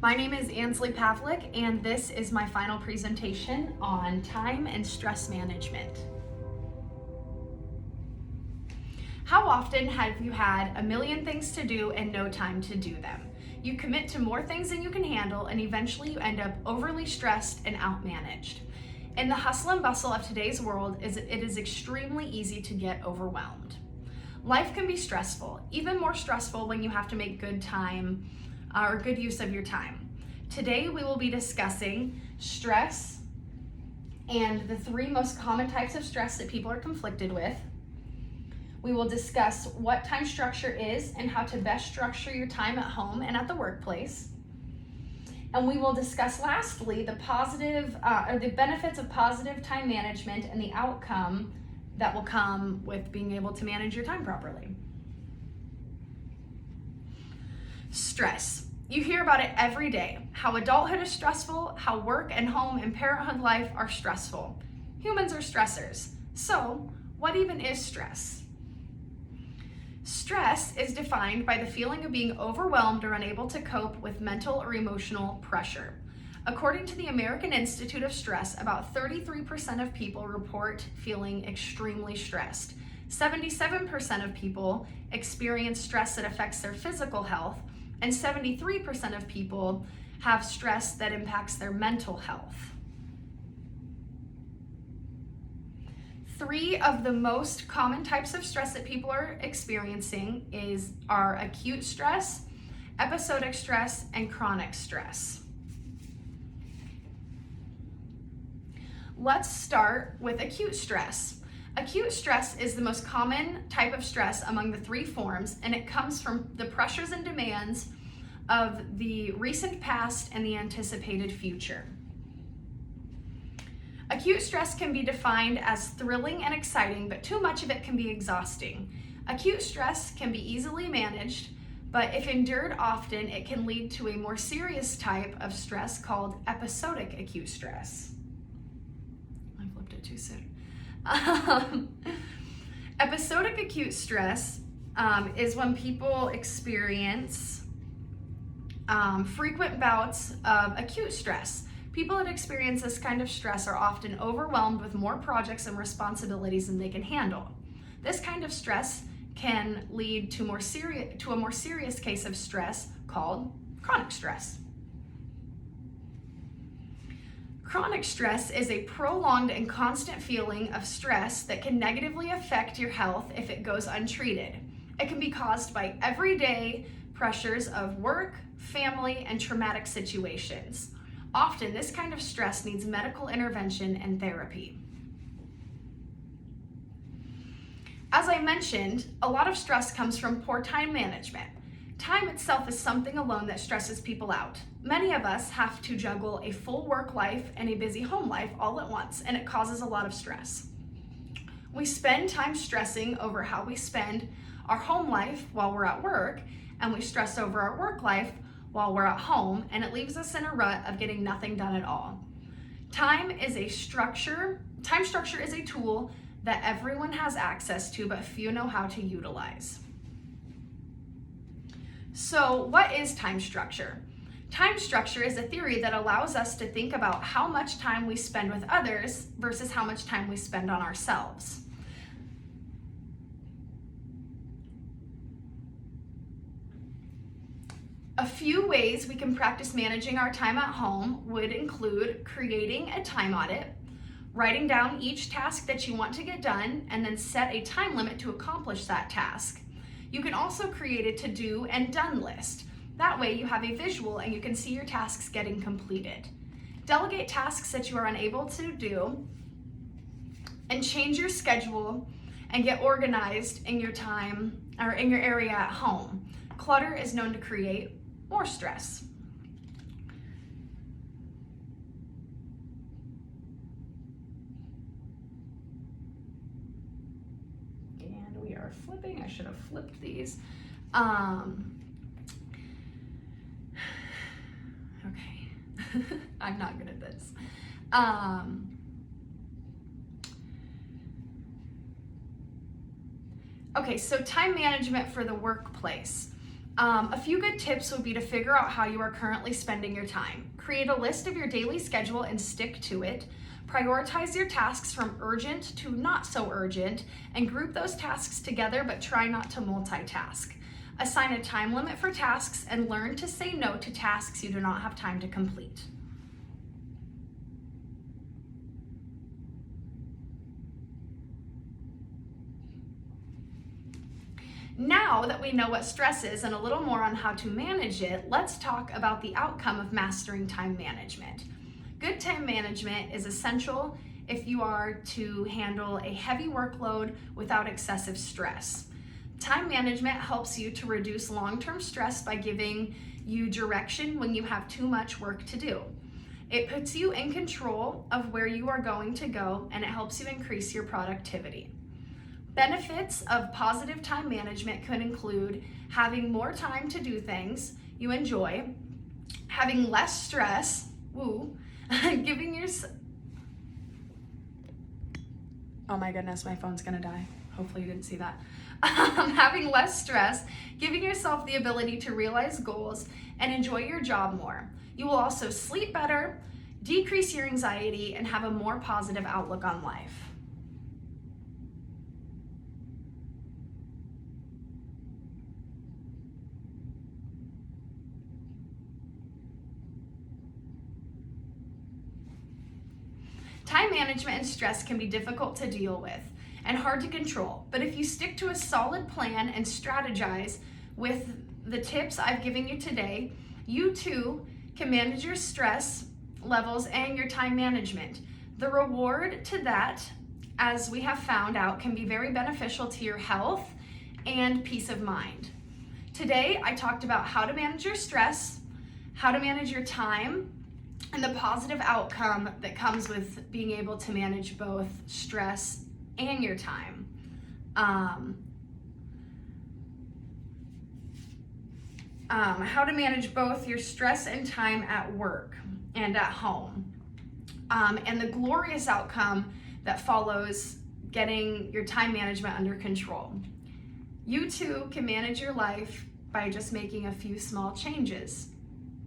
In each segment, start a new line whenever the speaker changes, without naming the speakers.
My name is Ansley Pavlik, and this is my final presentation on time and stress management. How often have you had a million things to do and no time to do them? You commit to more things than you can handle, and eventually you end up overly stressed and outmanaged. In the hustle and bustle of today's world, it is extremely easy to get overwhelmed. Life can be stressful, even more stressful when you have to make good use of your time. Today we will be discussing stress and the 3 most common types of stress that people are conflicted with. We will discuss what time structure is and how to best structure your time at home and at the workplace. And we will discuss lastly the benefits of positive time management and the outcome that will come with being able to manage your time properly. Stress. You hear about it every day, how adulthood is stressful, how work and home and parenthood life are stressful. Humans are stressors. So, what even is stress? Stress is defined by the feeling of being overwhelmed or unable to cope with mental or emotional pressure. According to the American Institute of Stress, about 33% of people report feeling extremely stressed. 77% of people experience stress that affects their physical health, and 73% of people have stress that impacts their mental health. 3 of the most common types of stress that people are experiencing are acute stress, episodic stress, and chronic stress. Let's start with acute stress. Acute stress is the most common type of stress among the 3 forms, and it comes from the pressures and demands of the recent past and the anticipated future. Acute stress can be defined as thrilling and exciting, but too much of it can be exhausting. Acute stress can be easily managed, but if endured often, it can lead to a more serious type of stress called episodic acute stress. I flipped it too soon. Episodic acute stress is when people experience frequent bouts of acute stress. People that experience this kind of stress are often overwhelmed with more projects and responsibilities than they can handle. This kind of stress can lead to a more serious case of stress called chronic stress. Chronic stress is a prolonged and constant feeling of stress that can negatively affect your health if it goes untreated. It can be caused by everyday pressures of work, family, and traumatic situations. Often, this kind of stress needs medical intervention and therapy. As I mentioned, a lot of stress comes from poor time management. Time itself is something alone that stresses people out. Many of us have to juggle a full work life and a busy home life all at once, and it causes a lot of stress. We spend time stressing over how we spend our home life while we're at work, and we stress over our work life while we're at home, and it leaves us in a rut of getting nothing done at all. Time structure is a tool that everyone has access to, but few know how to utilize. So, what is time structure? Time structure is a theory that allows us to think about how much time we spend with others versus how much time we spend on ourselves. A few ways we can practice managing our time at home would include creating a time audit, writing down each task that you want to get done, and then set a time limit to accomplish that task. You can also create a to-do and done list. That way you have a visual and you can see your tasks getting completed. Delegate tasks that you are unable to do, and change your schedule and get organized in your time or in your area at home. Clutter is known to create more stress. And we are flipping. I should have flipped these. Okay. I'm not good at this. Okay, so time management for the workplace. A few good tips would be to figure out how you are currently spending your time. Create a list of your daily schedule and stick to it. Prioritize your tasks from urgent to not so urgent, and group those tasks together, but try not to multitask. Assign a time limit for tasks and learn to say no to tasks you do not have time to complete. Now that we know what stress is and a little more on how to manage it, let's talk about the outcome of mastering time management. Good time management is essential if you are to handle a heavy workload without excessive stress. Time management helps you to reduce long-term stress by giving you direction when you have too much work to do. It puts you in control of where you are going to go, and it helps you increase your productivity. Benefits of positive time management could include having more time to do things you enjoy, having less stress, giving yourself, oh my goodness, my phone's gonna die. Hopefully you didn't see that. Having less stress, giving yourself the ability to realize goals and enjoy your job more. You will also sleep better, decrease your anxiety, and have a more positive outlook on life. Time management and stress can be difficult to deal with and hard to control, but if you stick to a solid plan and strategize with the tips I've given you today, you too can manage your stress levels and your time management. The reward to that, as we have found out, can be very beneficial to your health and peace of mind. Today, I talked about how to manage your stress, how to manage your time, and the positive outcome that comes with being able to manage both stress and your time. How to manage both your stress and time at work and at home. And the glorious outcome that follows getting your time management under control. You too can manage your life by just making a few small changes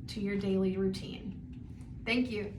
to your daily routine. Thank you.